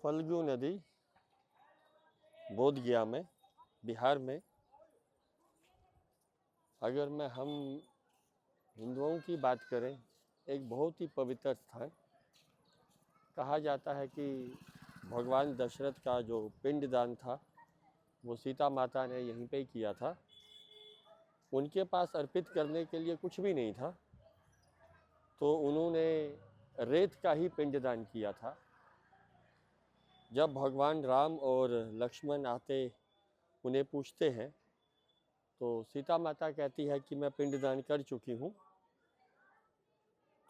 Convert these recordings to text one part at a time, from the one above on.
फल्गु नदी बोध गया में, बिहार में। अगर हम हिंदुओं की बात करें, एक बहुत ही पवित्र स्थान। कहा जाता है कि भगवान दशरथ का जो पिंडदान था वो सीता माता ने यहीं पे ही किया था। उनके पास अर्पित करने के लिए कुछ भी नहीं था, तो उन्होंने रेत का ही पिंडदान किया था। जब भगवान राम और लक्ष्मण आते उन्हें पूछते हैं तो सीता माता कहती है कि मैं पिंडदान कर चुकी हूँ।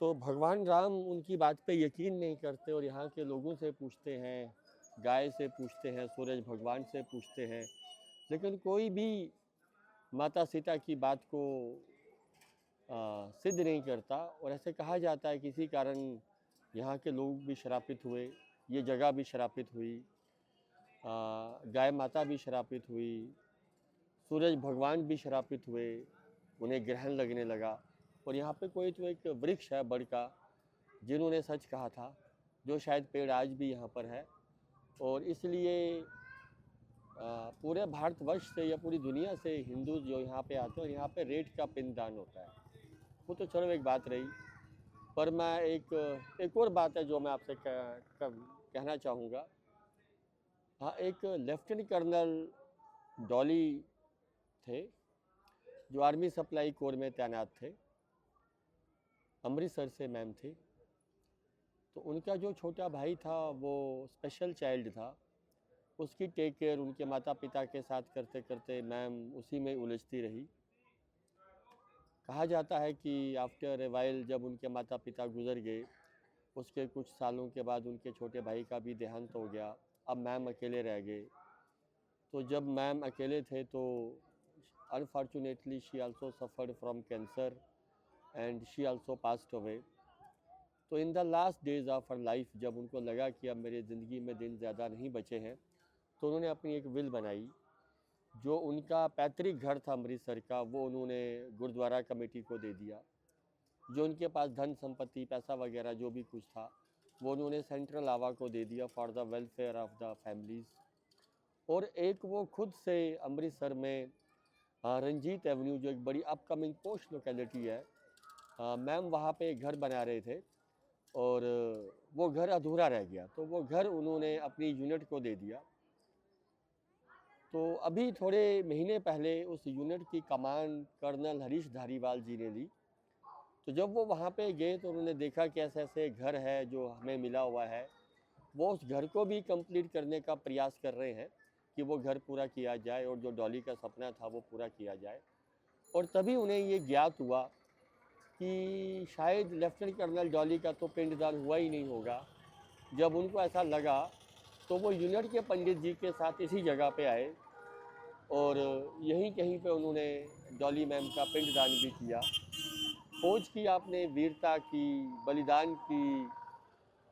तो भगवान राम उनकी बात पे यकीन नहीं करते और यहाँ के लोगों से पूछते हैं, गाय से पूछते हैं, सूरज भगवान से पूछते हैं, लेकिन कोई भी माता सीता की बात को सिद्ध नहीं करता। और ऐसे कहा जाता है किसी कारण यहाँ के लोग भी श्रापित हुए, ये जगह भी श्रापित हुई, गाय माता भी श्रापित हुई, सूरज भगवान भी श्रापित हुए, उन्हें ग्रहण लगने लगा। और यहाँ पे कोई तो एक वृक्ष है बड़ का, जिन्होंने सच कहा था, जो शायद पेड़ आज भी यहाँ पर है। और इसलिए पूरे भारतवर्ष से या पूरी दुनिया से हिंदू जो यहाँ पे आते हैं और यहाँ पे रेत का पिंडदान होता है। वो तो चलो एक बात रही, पर मैं एक और बात है जो मैं आपसे कहना चाहूँगा। हाँ, एक लेफ्टिनेंट कर्नल डॉली थे जो आर्मी सप्लाई कोर में तैनात थे, अमृतसर से मैम थी। तो उनका जो छोटा भाई था वो स्पेशल चाइल्ड था, उसकी टेक केयर उनके माता पिता के साथ करते करते मैम उसी में उलझती रही। कहा जाता है कि आफ्टर ए वाइल जब उनके माता पिता गुजर गए, उसके कुछ सालों के बाद उनके छोटे भाई का भी देहांत हो गया। अब मैम अकेले रह गए। तो जब मैम अकेले थे तो unfortunately she also suffered from cancer and she also passed away. तो in the last days of her life जब उनको लगा कि अब मेरी ज़िंदगी में दिन ज़्यादा नहीं बचे हैं, तो उन्होंने अपनी एक विल बनाई। जो उनका पैतृक घर था अमृतसर का, वो उन्होंने गुरुद्वारा कमेटी को दे दिया। जो उनके पास धन संपत्ति पैसा वगैरह जो भी कुछ था वो उन्होंने सेंट्रल आवा को दे दिया for the welfare of the families. और एक वो खुद से अमृतसर में रंजीत एवेन्यू, जो एक बड़ी अपकमिंग पोस्ट लोकेलिटी है, मैम वहाँ पे एक घर बना रहे थे और वो घर अधूरा रह गया, तो वो घर उन्होंने अपनी यूनिट को दे दिया। तो अभी थोड़े महीने पहले उस यूनिट की कमान कर्नल हरीश धारीवाल जी ने ली। तो जब वो वहाँ पे गए तो उन्होंने देखा कि ऐसे ऐसे घर है जो हमें मिला हुआ है। वो उस घर को भी कंप्लीट करने का प्रयास कर रहे हैं कि वो घर पूरा किया जाए और जो डॉली का सपना था वो पूरा किया जाए। और तभी उन्हें ये ज्ञात हुआ कि शायद लेफ्टिनेंट कर्नल डॉली का तो पिंडदान हुआ ही नहीं होगा। जब उनको ऐसा लगा तो वो यूनिट के पंडित जी के साथ इसी जगह पे आए और यहीं कहीं पे उन्होंने डॉली मैम का पिंडदान भी किया। फौज की आपने वीरता की, बलिदान की,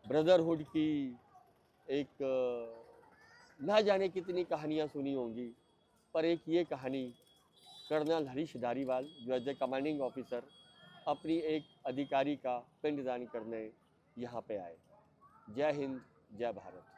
ब्रदरहुड की, एक ना जाने कितनी कहानियाँ सुनी होंगी, पर एक ये कहानी कर्नल हरीश धारीवाल जो एज ए कमांडिंग ऑफिसर अपनी एक अधिकारी का पिंडदान करने यहाँ पे आए। जय हिंद, जय भारत।